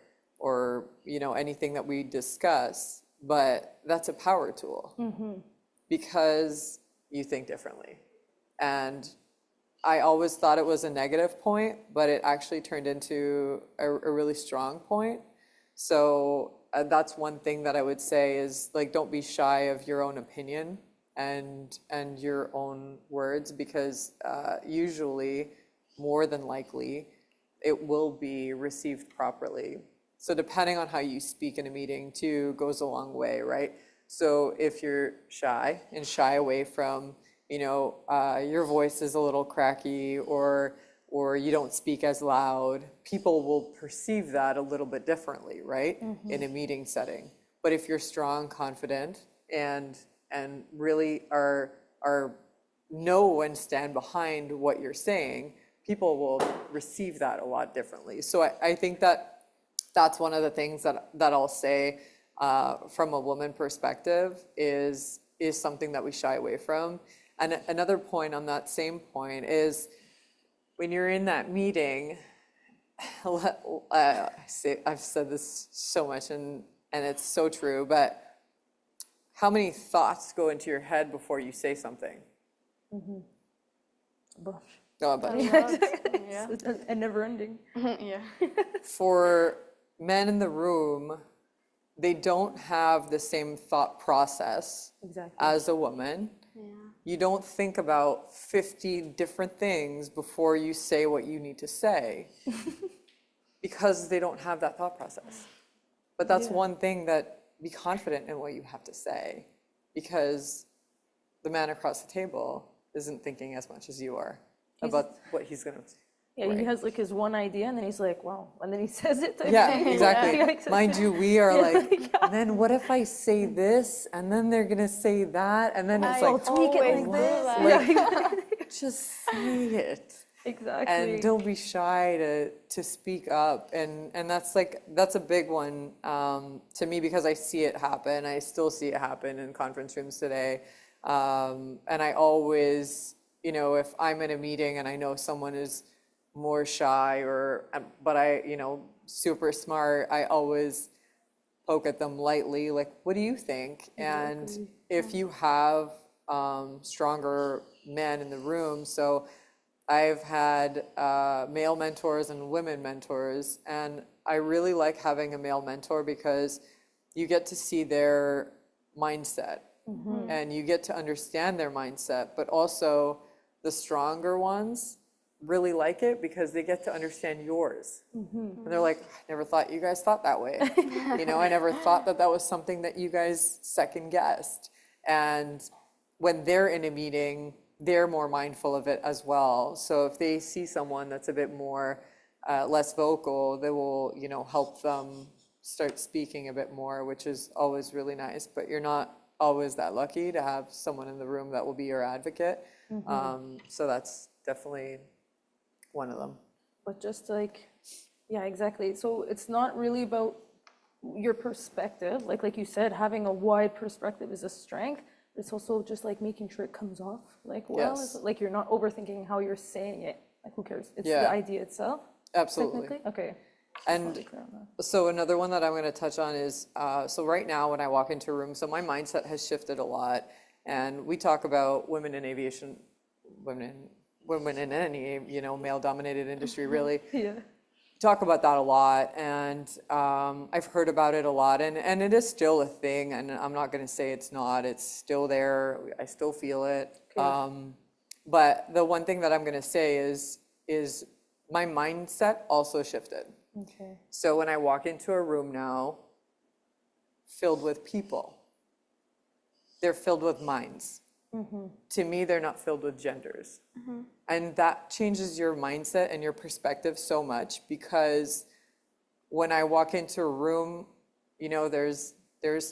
anything that we discuss, but that's a power tool because you think differently. And I always thought it was a negative point, but it actually turned into a really strong point. So that's one thing that I would say is like, don't be shy of your own opinion and your own words because usually, more than likely, it will be received properly. So depending on how you speak in a meeting too goes a long way, right? So if you're shy away from your voice is a little cracky, or you don't speak as loud, people will perceive that a little bit differently, right? In a meeting setting. But if you're strong, confident, and really are know and stand behind what you're saying, people will receive that a lot differently. So I think that's one of the things that I'll say from a woman perspective is something that we shy away from. And another point on that same point is when you're in that meeting, I've said this so much and it's so true, but how many thoughts go into your head before you say something? Buff. No, but Yeah. A never ending. Yeah. for men in the room, they don't have the same thought process Exactly. as a woman. Yeah. You don't think about 50 different things before you say what you need to say because they don't have that thought process. But that's one thing that be confident in what you have to say, because the man across the table isn't thinking as much as you are about what he's going to say. Yeah, he has like his one idea, and then he's like, wow, and then he says it. Yeah, exactly. Yeah, exactly. Mind you, we are like, then what if I say this, and then they're gonna say that, and then it's like, tweak it always like do this. that. just say it. Exactly. And don't be shy to speak up. And that's a big one to me, because I see it happen. I still see it happen in conference rooms today. And I always, if I'm in a meeting and I know someone is more shy but super smart, I always poke at them lightly, like, what do you think? And if you have stronger men in the room, so I've had male mentors and women mentors, and I really like having a male mentor because you get to see their mindset and you get to understand their mindset, but also the stronger ones really like it because they get to understand yours. And they're like, I never thought you guys thought that way. I never thought that was something that you guys second guessed. And when they're in a meeting, they're more mindful of it as well. So if they see someone that's a bit more less vocal, they will, help them start speaking a bit more, which is always really nice. But you're not always that lucky to have someone in the room that will be your advocate. So that's definitely one of them. But just like, yeah, exactly. So it's not really about your perspective. Like you said, having a wide perspective is a strength. It's also just like making sure it comes off like well. Yes. Like you're not overthinking how you're saying it. Like who cares? It's Yeah. the idea itself. Absolutely. Technically? Okay. And so another one that I'm going to touch on is, so right now when I walk into a room, so my mindset has shifted a lot. And we talk about women in aviation, women in any, male-dominated industry, really. Yeah. Talk about that a lot, and I've heard about it a lot, and it is still a thing, and I'm not going to say it's not. It's still there. I still feel it. But the one thing that I'm going to say is my mindset also shifted. Okay. So when I walk into a room now filled with people, they're filled with minds. To me, they're not filled with genders. And that changes your mindset and your perspective so much, because when I walk into a room, there's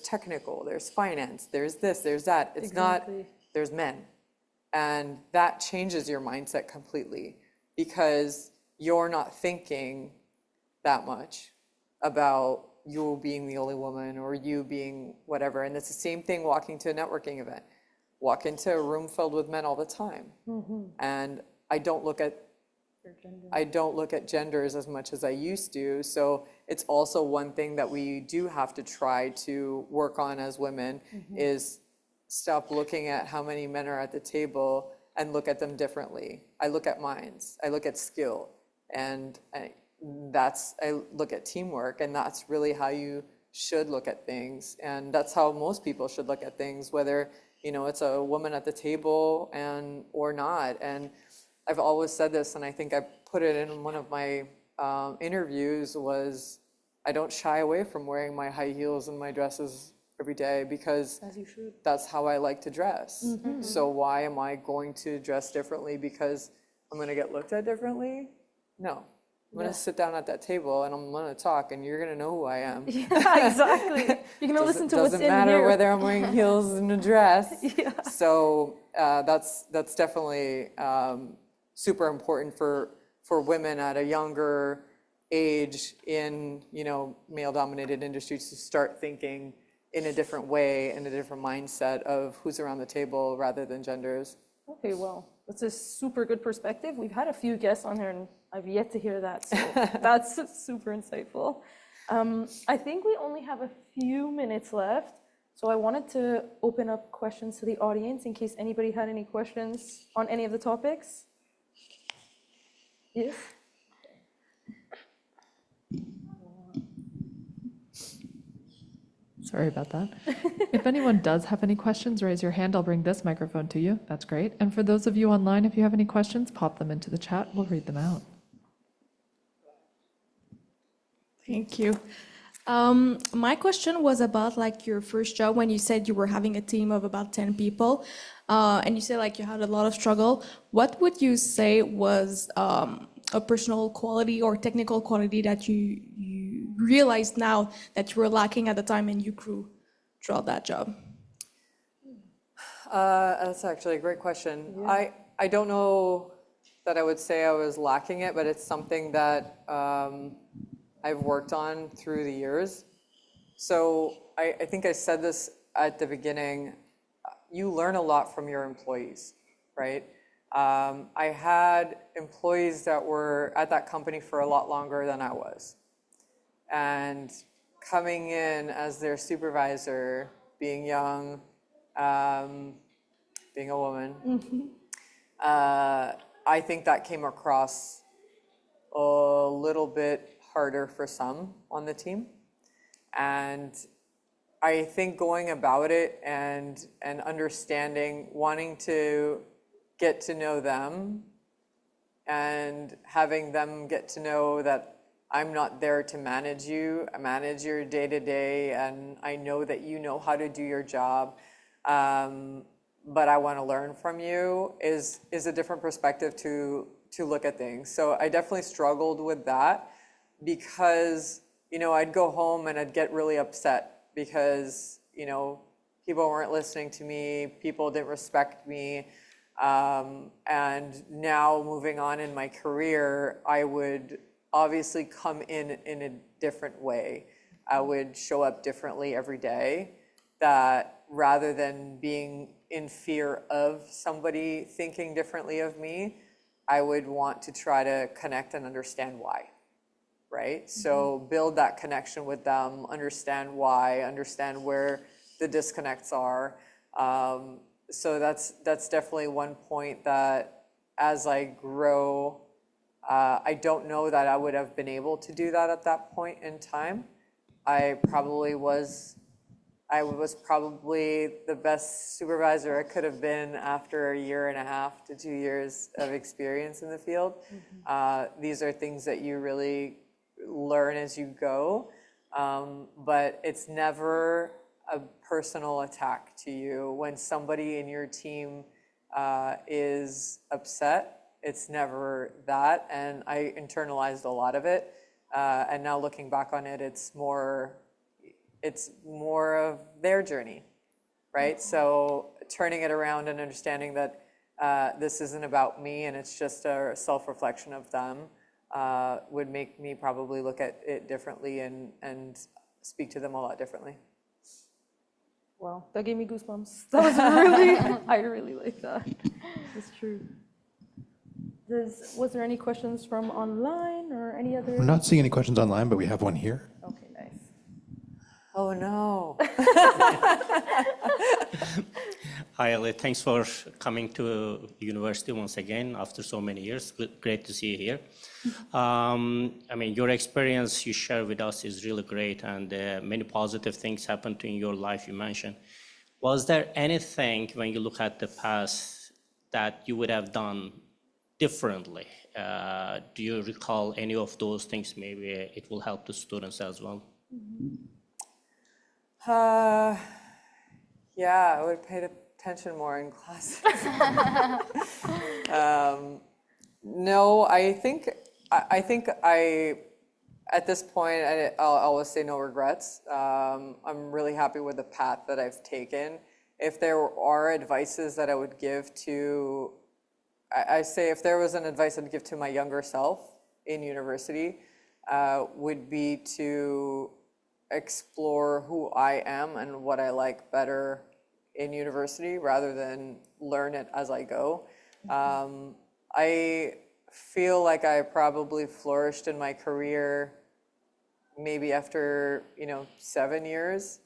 technical, there's finance, there's this, there's that. It's not, there's men. And that changes your mindset completely, because you're not thinking that much about you being the only woman or you being whatever. And it's the same thing walking to a networking event. Walk into a room filled with men all the time, and I don't look at genders as much as I used to. So it's also one thing that we do have to try to work on as women is stop looking at how many men are at the table and look at them differently. I look at minds, I look at skill, and I look at teamwork, and that's really how you should look at things, and that's how most people should look at things, whether it's a woman at the table or not. And I've always said this, and I think I put it in one of my interviews, was I don't shy away from wearing my high heels and my dresses every day because As you should. that's how I like to dress. So why am I going to dress differently because I'm going to get looked at differently? No. I'm going to sit down at that table and I'm going to talk and you're going to know who I am. Yeah, exactly. You're gonna listen to what's in Doesn't matter here. whether I'm wearing heels and a dress. Yeah. So that's definitely super important for women at a younger age in, you know, male-dominated industries to start thinking in a different way, in a different mindset of who's around the table rather than genders. Okay, well, that's a super good perspective. We've had a few guests on here, and I've yet to hear that, so that's super insightful. I think we only have a few minutes left, so I wanted to open up questions to the audience in case anybody had any questions on any of the topics. Yes? Sorry about that. If anyone does have any questions, raise your hand. I'll bring this microphone to you. That's great. And for those of you online, if you have any questions, pop them into the chat. We'll read them out. Thank you. My question was about like your first job when you said you were having a team of about 10 people, and you said like you had a lot of struggle. What would you say was a personal quality or technical quality that you realized now that you were lacking at the time and you grew throughout that job? That's actually a great question. Yeah. I don't know that I would say I was lacking it, but it's something that I've worked on through the years. So I think I said this at the beginning, you learn a lot from your employees, right? I had employees that were at that company for a lot longer than I was. And coming in as their supervisor, being young, being a woman, I think that came across a little bit harder for some on the team. And I think going about it and understanding, wanting to get to know them and having them get to know that I'm not there to manage you. I manage your day-to-day, and I know that you know how to do your job, but I want to learn from you is a different perspective to look at things. So I definitely struggled with that because, you know, I'd go home and I'd get really upset because, you know, people weren't listening to me, people didn't respect me. And now moving on in my career, I would obviously come in a different way. I would show up differently every day, that rather than being in fear of somebody thinking differently of me, I would want to try to connect and understand why, right? Mm-hmm. So build that connection with them, understand why, understand where the disconnects are. So that's definitely one point that as I grow, I don't know that I would have been able to do that at that point in time. I was probably the best supervisor I could have been after a year and a half to 2 years of experience in the field. Mm-hmm. These are things that you really learn as you go, but it's never a personal attack to you. When somebody in your team is upset, it's never that, and I internalized a lot of it, and now looking back on it, it's more of their journey, right? So turning it around and understanding that this isn't about me and it's just a self-reflection of them would make me probably look at it differently and speak to them a lot differently. Wow, that gave me goosebumps. That was really, I really like that. It's true. Was there any questions from online or any other? We're not seeing any questions online, but we have one here. Okay, nice. Oh no. Hi, Ali. Thanks for coming to university once again after so many years. Great to see you here. I mean, your experience you share with us is really great, and many positive things happened in your life you mentioned. Was there anything when you look at the past that you would have done differently? Do you recall any of those things? Maybe it will help the students as well. Yeah, I would have paid attention more in classes. No, I think at this point, I'll always say no regrets. I'm really happy with the path that I've taken. If there are advices that I would give to, I say if there was an advice I'd give to my younger self in university, would be to explore who I am and what I like better in university rather than learn it as I go. I feel like I probably flourished in my career maybe after 7 years,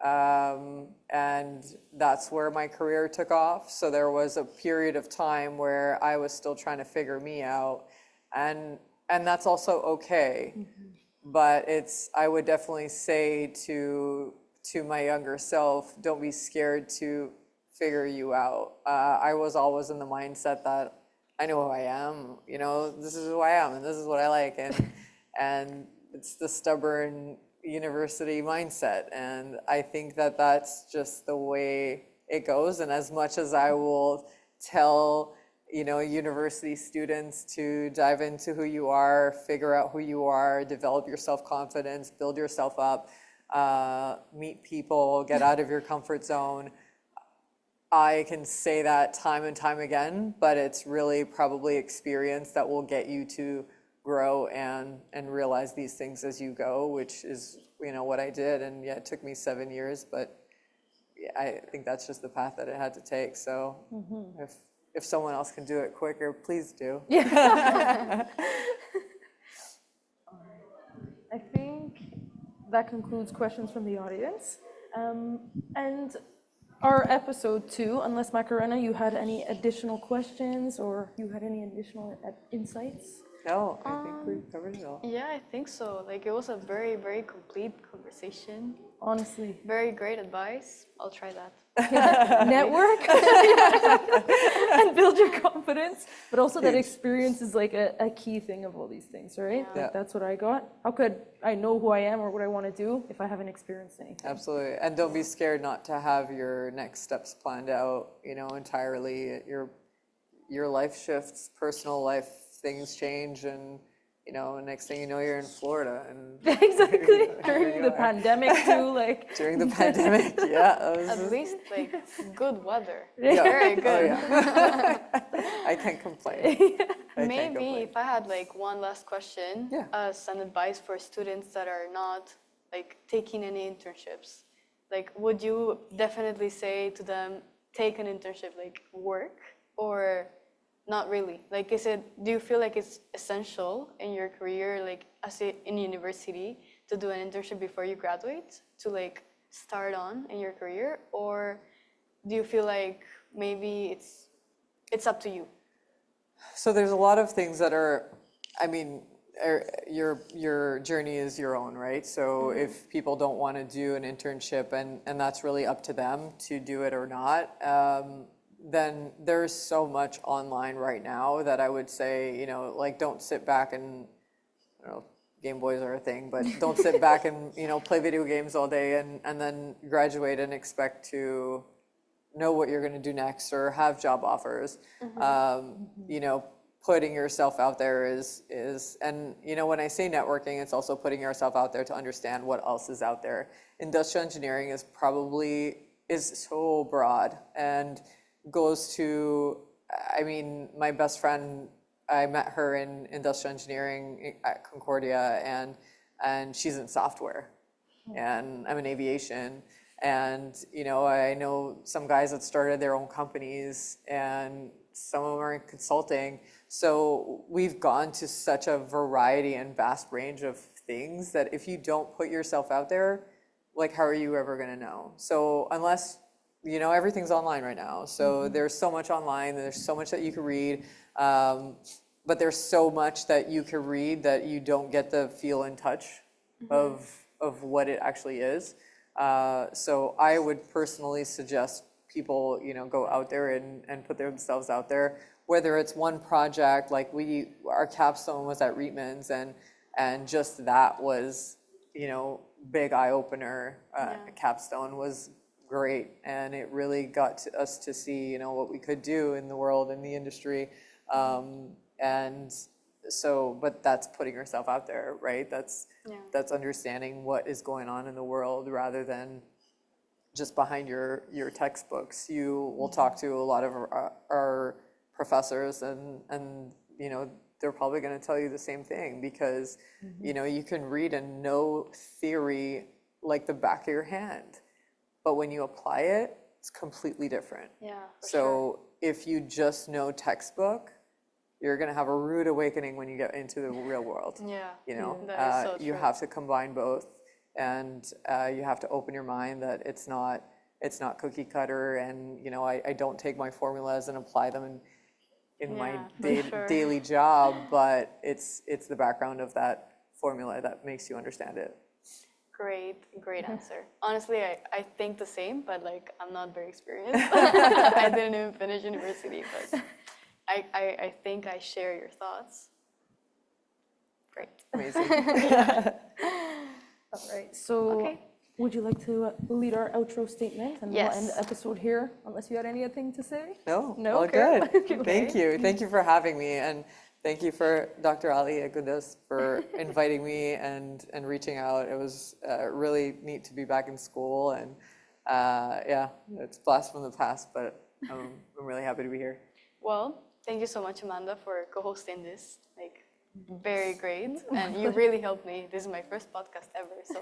and that's where my career took off. So there was a period of time where I was still trying to figure me out, and that's also okay. But I would definitely say to my younger self, don't be scared to figure you out. I was always in the mindset that I know who I am, this is who I am and this is what I like, and it's the stubborn university mindset, and I think that that's just the way it goes. And as much as I will tell university students to dive into who you are, figure out who you are, develop your self-confidence, build yourself up, meet people, get out of your comfort zone, I can say that time and time again, but it's really probably experience that will get you to grow and realize these things as you go, which is what I did. And yeah, it took me 7 years, but yeah, I think that's just the path that it had to take. So if someone else can do it quicker, please do. I think that concludes questions from the audience. And our episode 2, unless Macarena, you had any additional questions or you had any additional insights? No, I think we've covered it all. Yeah, I think so. Like, it was a very, very complete conversation. Honestly. Very great advice. I'll try that. Network and build your confidence, but also that experience is like a key thing of all these things, right? Yeah. Like, that's what I got. How could I know who I am or what I want to do if I haven't experienced anything? Absolutely. And don't be scared not to have your next steps planned out, entirely. Your life shifts, personal life, things change, and next thing you know, you're in Florida. And Exactly. During the pandemic too, like. During the pandemic, yeah. At least, like, good weather. Yeah. Very good. Oh, yeah. I can't complain. Maybe if I had like one last question, Yeah. as an advice for students that are not like taking any internships, like, would you definitely say to them, take an internship, like work, or not really? Like, do you feel like it's essential in your career, like in university, to do an internship before you graduate to like start on in your career, or do you feel like maybe it's up to you? So there's a lot of things that are, your journey is your own, right? So if people don't want to do an internship and that's really up to them to do it or not, then there's so much online right now that I would say, like, don't sit back and, I don't know, Game Boys are a thing, but don't sit back and, play video games all day and then graduate and expect to know what you're going to do next or have job offers. Putting yourself out there is, and when I say networking, it's also putting yourself out there to understand what else is out there. Industrial engineering is so broad and goes to, my best friend, I met her in industrial engineering at Concordia, and she's in software, and I'm in aviation. And, I know some guys that started their own companies, and some of them are in consulting. So we've gone to such a variety and vast range of things that if you don't put yourself out there, like, how are you ever going to know? So unless, everything's online right now. So there's so much online, there's so much that you can read. But there's so much that you can read that you don't get the feel and touch of what it actually is. So I would personally suggest people, go out there and put themselves out there, whether it's one project, like our capstone was at Reitman's, and just that was big eye opener. Capstone was great, and it really got us to see, what we could do in the world, in the industry. And so, but that's putting yourself out there, right? That's understanding what is going on in the world rather than just behind your textbooks. You will talk to a lot of our professors, and they're probably going to tell you the same thing, because you can read and know theory like the back of your hand, but when you apply it, it's completely different. So if you just know textbook, you're going to have a rude awakening when you get into the real world. You have to combine both, and you have to open your mind that it's not cookie cutter, and I don't take my formulas and apply them in my daily job, but it's the background of that formula that makes you understand it. Great answer. Honestly, I think the same, but I'm not very experienced. I didn't even finish university, but I think I share your thoughts. Great. Amazing. All right, so would you like to lead our outro statement? And we'll end the episode here, unless you had anything to say? No, No? all Okay. good. Thank you. Thank you for having me, and thank you for Dr. Ali Agudas for inviting me and reaching out. It was really neat to be back in school, and it's a blast from the past, but I'm really happy to be here. Well, thank you so much, Amanda, for co-hosting this. Very great, and you really helped me. This is my first podcast ever, so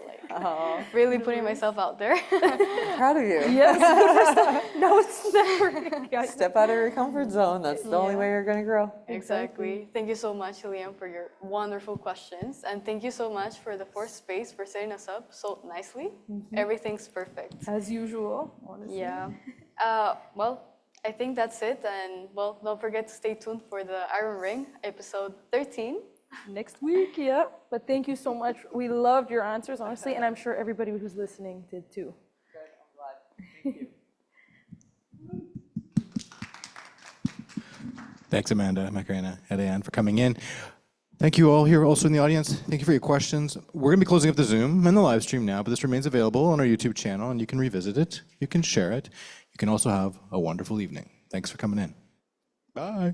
really putting myself out there. I'm proud of you. Yes. No, it's never. Step out of your comfort zone. That's the only way you're going to grow. Exactly. Thank you so much, Eliane, for your wonderful questions, and thank you so much for the Fourth Space for setting us up so nicely. Everything's perfect. As usual, honestly. Yeah. Well, I think that's it, and don't forget to stay tuned for the Iron Ring episode 13 next week. Yeah, but thank you so much. We loved your answers, honestly, and I'm sure everybody who's listening did too. Good, I'm glad. Thank you. Thanks, Amanda, Macarena, Eliane, for coming in. Thank you all here also in the audience. Thank you for your questions. We're going to be closing up the Zoom and the live stream now, but this remains available on our YouTube channel, and you can revisit it. You can share it. You can also have a wonderful evening. Thanks for coming in. Bye.